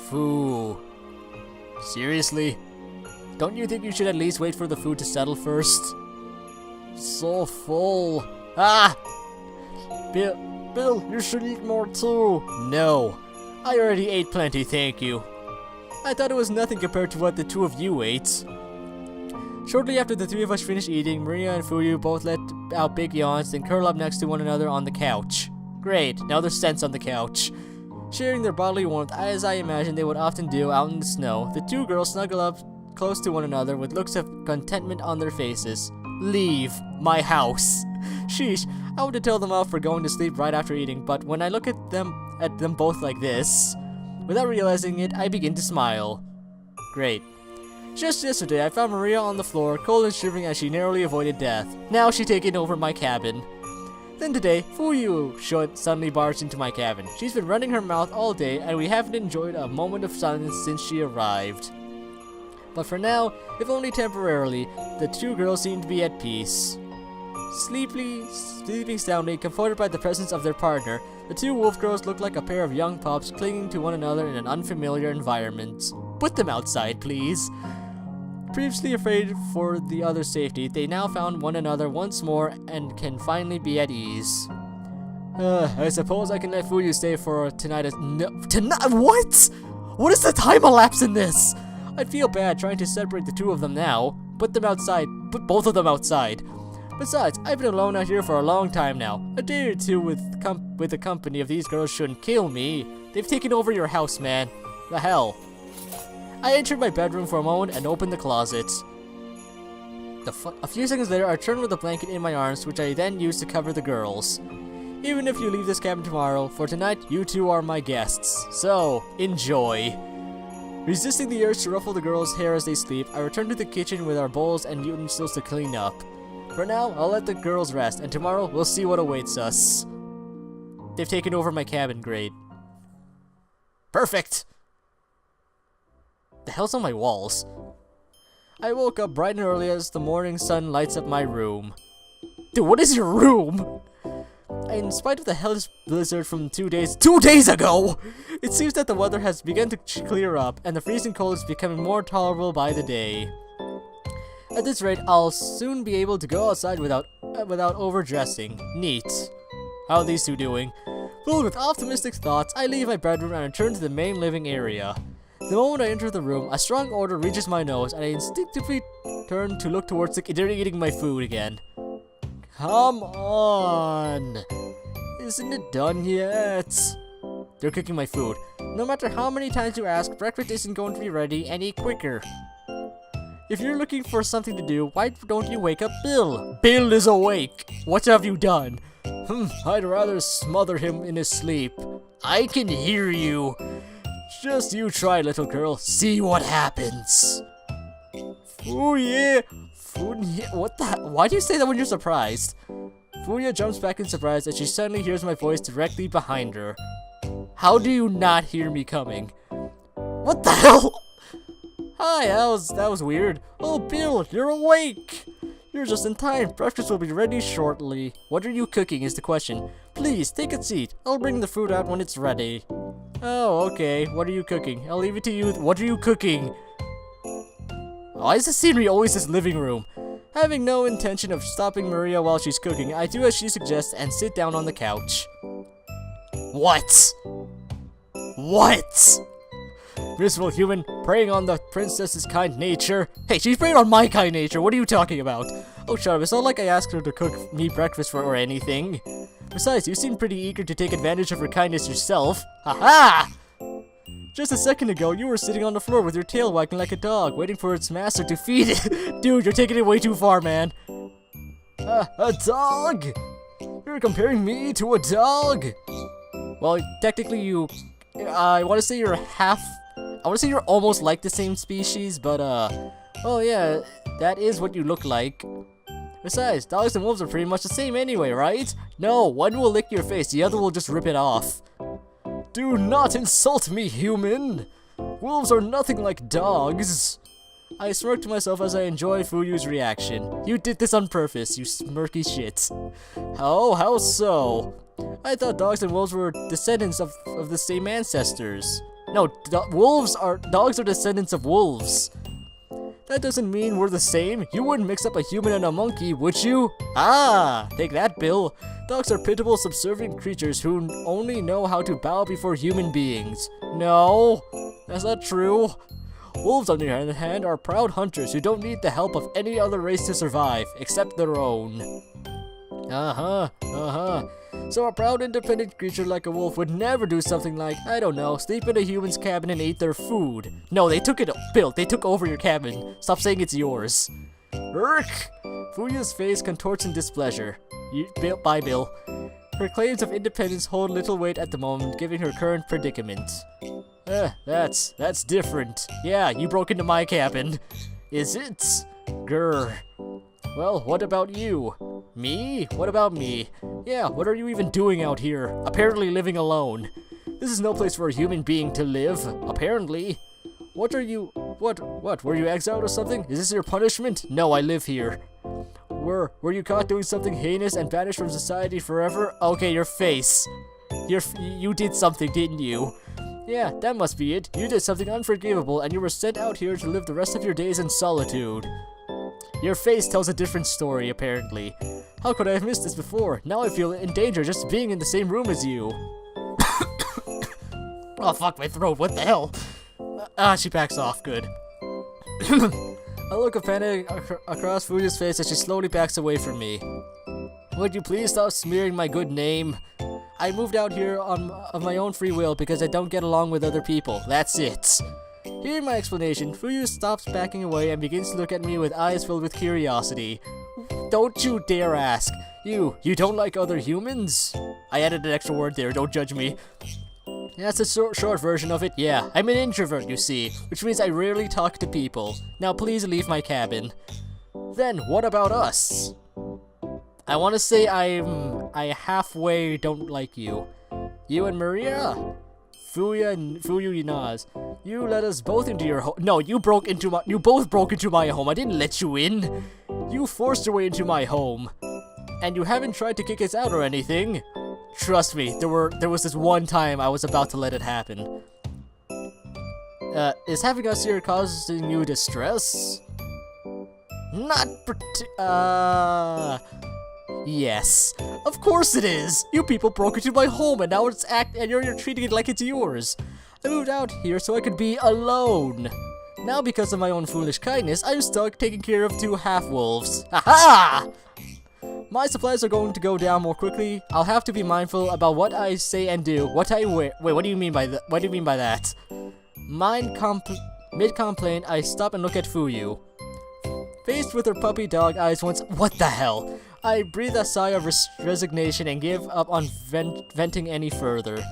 Foo. Seriously? Don't you think you should at least wait for the food to settle first? So full. Ah! Bill, you should eat more too. No. I already ate plenty, thank you. I thought it was nothing compared to what the two of you ate. Shortly after the three of us finished eating, Maria and Fuyu both let out big yawns, then curl up next to one another on the couch. Great, now there's scents on the couch. Sharing their bodily warmth, as I imagined they would often do out in the snow, the two girls snuggle up close to one another with looks of contentment on their faces. Leave my house. Sheesh, I want to tell them off for going to sleep right after eating, but when I look at them both like this, without realizing it, I begin to smile. Great. Just yesterday, I found Maria on the floor, cold and shivering as she narrowly avoided death. Now she's taking over my cabin. Then today, Fuyu suddenly barged into my cabin. She's been running her mouth all day, and we haven't enjoyed a moment of silence since she arrived. But for now, if only temporarily, the two girls seem to be at peace. Sleeping soundly, comforted by the presence of their partner, the two wolf girls look like a pair of young pups clinging to one another in an unfamiliar environment. Put them outside, please. Previously afraid for the other's safety, they now found one another once more and can finally be at ease. I suppose I can let Fuyu stay for tonight as— no, tonight? What? What is the time elapse in this? I'd feel bad trying to separate the two of them now. Put them outside. Put both of them outside. Besides, I've been alone out here for a long time now. A day or two with the company of these girls shouldn't kill me. They've taken over your house, man. The hell. I entered my bedroom for a moment and opened the closet. A few seconds later, I turned with a blanket in my arms, which I then used to cover the girls. Even if you leave this cabin tomorrow, for tonight, you two are my guests. So, enjoy. Resisting the urge to ruffle the girls' hair as they sleep, I return to the kitchen with our bowls and utensils to clean up. For now, I'll let the girls rest, and tomorrow, we'll see what awaits us. They've taken over my cabin, great. Perfect! The hell's on my walls? I woke up bright and early as the morning sun lights up my room. Dude, what is your room? In spite of the hellish blizzard from 2 days ago, it seems that the weather has begun to clear up, and the freezing cold is becoming more tolerable by the day. At this rate, I'll soon be able to go outside without overdressing. Neat. How are these two doing? Filled with optimistic thoughts, I leave my bedroom and return to the main living area. The moment I enter the room, a strong odor reaches my nose, and I instinctively turn to look towards they're eating my food again. Come on! Isn't it done yet? They're cooking my food. No matter how many times you ask, breakfast isn't going to be ready any quicker. If you're looking for something to do, why don't you wake up Bill? Bill is awake! What have you done? I'd rather smother him in his sleep. I can hear you. Just you try, little girl. See what happens. Fuyu! What the hell? Why do you say that when you're surprised? Fuyu jumps back in surprise as she suddenly hears my voice directly behind her. How do you not hear me coming? What the hell? Hi, that was weird. Oh, Bill, you're awake. You're just in time. Breakfast will be ready shortly. What are you cooking is the question. Please, take a seat. I'll bring the food out when it's ready. Oh, okay. What are you cooking? I'll leave it to you. What are you cooking? Why is the scenery always this living room? Having no intention of stopping Maria while she's cooking, I do as she suggests and sit down on the couch. What? What? Miserable human, preying on the princess's kind nature. Hey, she's preying on my kind nature. What are you talking about? Oh, shut up. It's not like I asked her to cook me breakfast or anything. Besides, you seem pretty eager to take advantage of her kindness yourself. Ha-ha! Just a second ago, you were sitting on the floor with your tail wagging like a dog, waiting for its master to feed it. Dude, you're taking it way too far, man. A dog? You're comparing me to a dog? Well, technically I want to say you're almost like the same species, but, well, yeah, that is what you look like. Besides, dogs and wolves are pretty much the same anyway, right? No, one will lick your face, the other will just rip it off. Do not insult me, human! Wolves are nothing like dogs. I smirk to myself as I enjoy Fuyu's reaction. You did this on purpose, you smirky shit. Oh, how so? I thought dogs and wolves were descendants of the same ancestors. No, dogs are descendants of wolves. That doesn't mean we're the same. You wouldn't mix up a human and a monkey, would you? Ah, take that, Bill. Dogs are pitiable, subservient creatures who only know how to bow before human beings. No, that's not true. Wolves, on the other hand, are proud hunters who don't need the help of any other race to survive, except their own. So a proud, independent creature like a wolf would never do something like, I don't know, sleep in a human's cabin and eat their food. No, they took it, Bill, they took over your cabin. Stop saying it's yours. Urk! Fuya's face contorts in displeasure. Bye, Bill. Her claims of independence hold little weight at the moment, given her current predicament. That's different. Yeah, you broke into my cabin. Is it? Grr. Well, what about you? Me? What about me? Yeah, what are you even doing out here? Apparently living alone. This is no place for a human being to live, apparently. What are you... What? Were you exiled or something? Is this your punishment? No, I live here. Were you caught doing something heinous and banished from society forever? Okay, your face. You did something, didn't you? Yeah, that must be it. You did something unforgivable and you were sent out here to live the rest of your days in solitude. Your face tells a different story, apparently. How could I have missed this before? Now I feel in danger just being in the same room as you. Oh, fuck my throat, what the hell? She backs off, good. A look of panic across Fuya's face as she slowly backs away from me. Would you please stop smearing my good name? I moved out here of my own free will because I don't get along with other people. That's it. Hearing my explanation, Fuyu stops backing away and begins to look at me with eyes filled with curiosity. Don't you dare ask. You don't like other humans? I added an extra word there, don't judge me. That's a short version of it, yeah. I'm an introvert, you see, which means I rarely talk to people. Now please leave my cabin. Then, what about us? I want to say I halfway don't like you. You and Maria? Fuyu Naz. You let us both into your home. No, you both broke into my home. I didn't let you in. You forced your way into my home. And you haven't tried to kick us out or anything. Trust me, there was this one time I was about to let it happen. Is having us here causing you distress? Not yes. Of course it is! You people broke into my home and now you're treating it like it's yours. I moved out here so I could be alone. Now because of my own foolish kindness, I'm stuck taking care of 2 half-wolves. Aha! My supplies are going to go down more quickly. I'll have to be mindful about what I say and do, what I wear. Wait, what do you mean by that? What do you mean by that? Mid-complaint, I stop and look at Fuyu. Faced with her puppy dog eyes once— what the hell? I breathe a sigh of resignation and give up on venting any further.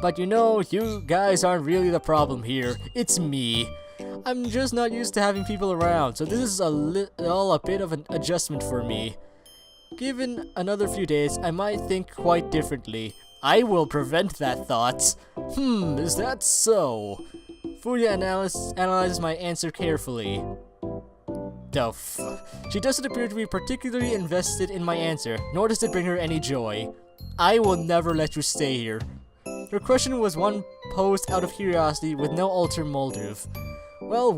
But you know, you guys aren't really the problem here. It's me. I'm just not used to having people around, so this is all a bit of an adjustment for me. Given another few days, I might think quite differently. I will prevent that thought. Is that so? Fuya analyzes my answer carefully. She doesn't appear to be particularly invested in my answer, nor does it bring her any joy. I will never let you stay here. Her question was one posed out of curiosity with no ulterior motive. Well, I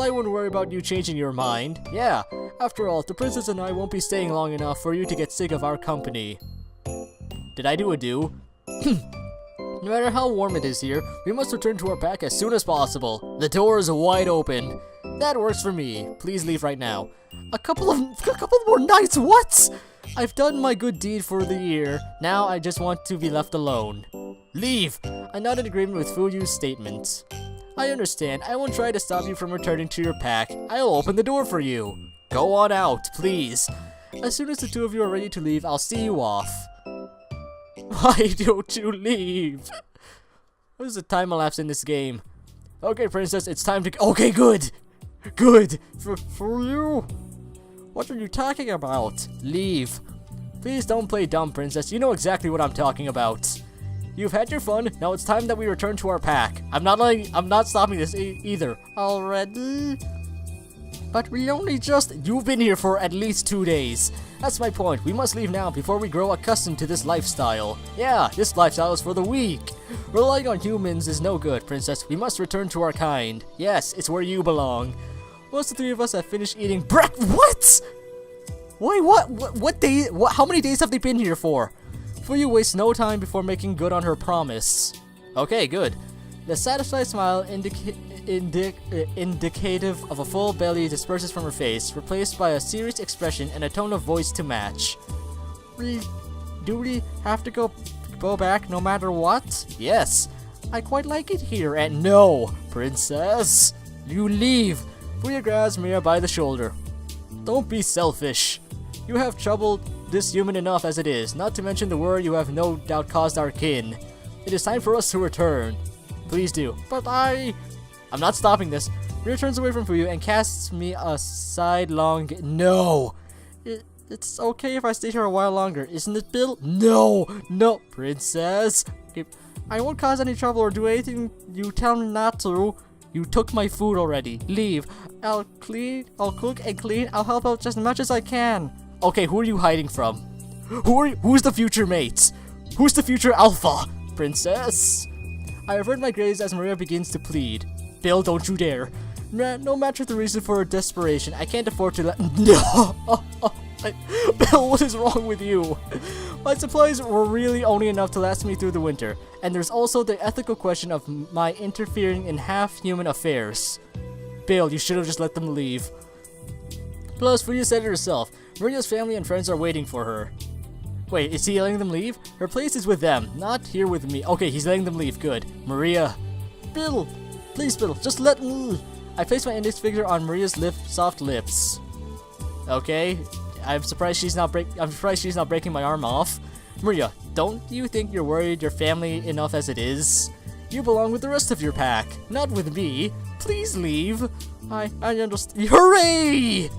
wouldn't worry about you changing your mind. Yeah, after all, the princess and I won't be staying long enough for you to get sick of our company. Did I do a do? No matter how warm it is here, we must return to our pack as soon as possible. The door is wide open. That works for me. Please leave right now. A couple more nights, what? I've done my good deed for the year. Now I just want to be left alone. Leave! I nod in agreement with Fuyu's statement. I understand. I won't try to stop you from returning to your pack. I'll open the door for you. Go on out, please. As soon as the 2 of you are ready to leave, I'll see you off. Why don't you leave? What is the time elapsed in this game? Okay, princess, it's time to— okay, good! Good! For you? What are you talking about? Leave. Please don't play dumb, princess. You know exactly what I'm talking about. You've had your fun. Now it's time that we return to our pack. I'm not stopping this either. Already? But we only just... You've been here for at least 2 days. That's my point. We must leave now before we grow accustomed to this lifestyle. Yeah, this lifestyle is for the weak. Relying on humans is no good, Princess. We must return to our kind. Yes, it's where you belong. Once the 3 of us have finished eating What? Wait, what day? How many days have they been here for? Fuyu wastes no time before making good on her promise. Okay, good. The satisfied smile indicative of a full belly disperses from her face, replaced by a serious expression and a tone of voice to match. Do we have to go back no matter what? Yes. I quite like it here, and no, Princess. You leave. Fuyu grabs Mia by the shoulder. Don't be selfish. You have troubled this human enough as it is, not to mention the worry you have no doubt caused our kin. It is time for us to return. Please do. But I'm not stopping this. Mia turns away from Fuyu and casts me a sidelong... No! It's okay if I stay here a while longer, isn't it, Bill? No! No, Princess! I won't cause any trouble or do anything you tell me not to. You took my food already. Leave. I'll cook and clean. I'll help out just as much as I can. Okay, who are you hiding from? Who's the future mates? Who's the future alpha? Princess? I avert my gaze as Maria begins to plead. Bill, don't you dare. No matter the reason for her desperation, I can't afford to let... No! Bill, what is wrong with you? My supplies were really only enough to last me through the winter, and there's also the ethical question of my interfering in half-human affairs. Bill, you should have just let them leave. Plus, Fuyu said it herself, Maria's family and friends are waiting for her. Wait, is he letting them leave? Her place is with them, not here with me. Okay, he's letting them leave, good. Maria. Bill, please Bill, just let me. I place my index finger on Maria's soft lips. Okay. I'm surprised she's not breaking my arm off. Maria, don't you think you're worried your family enough as it is? You belong with the rest of your pack, not with me. Please leave. I understand. Hooray!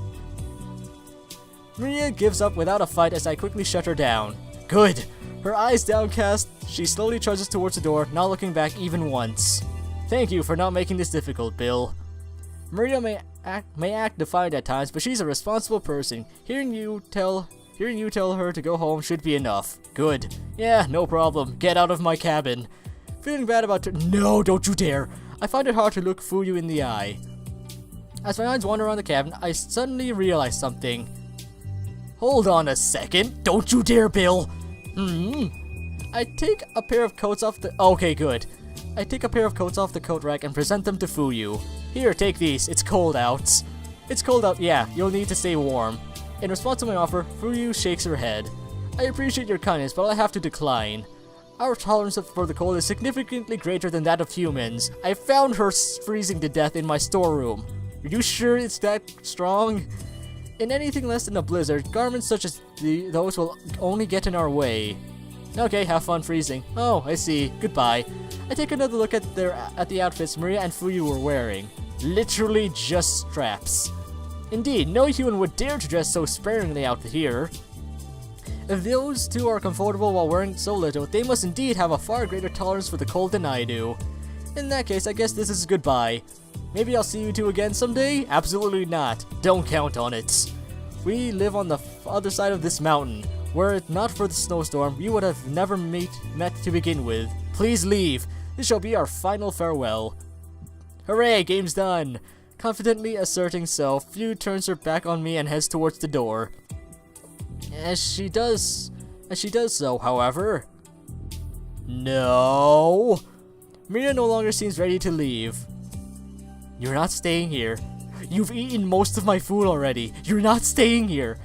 Maria gives up without a fight as I quickly shut her down. Good. Her eyes downcast, she slowly trudges towards the door, not looking back even once. Thank you for not making this difficult, Bill. Maria may act defiant at times, but she's a responsible person. Hearing you tell her to go home should be enough. Good. Yeah, no problem. Get out of my cabin. Feeling bad about No, don't you dare. I find it hard to look Fuyu in the eye. As my eyes wander around the cabin, I suddenly realize something. Hold on a second. Don't you dare, Bill. I take a pair of coats off the... Okay, good. I take a pair of coats off the coat rack and present them to Fuyu. Here, take these. It's cold out. It's cold out, yeah. You'll need to stay warm. In response to my offer, Fuyu shakes her head. I appreciate your kindness, but I have to decline. Our tolerance for the cold is significantly greater than that of humans. I found her freezing to death in my storeroom. Are you sure it's that strong? In anything less than a blizzard, garments such as those will only get in our way. Okay, have fun freezing. Oh, I see. Goodbye. I take another look at the outfits Maria and Fuyu were wearing. Literally just straps. Indeed, no human would dare to dress so sparingly out here. If those two are comfortable while wearing so little, they must indeed have a far greater tolerance for the cold than I do. In that case, I guess this is goodbye. Maybe I'll see you two again someday? Absolutely not. Don't count on it. We live on the other side of this mountain. Were it not for the snowstorm, we would have never met to begin with. Please leave. This shall be our final farewell. Hooray, game's done. Confidently asserting so, Fuyu turns her back on me and heads towards the door. As she does so, however... No! Maria no longer seems ready to leave. You're not staying here. You've eaten most of my food already. You're not staying here.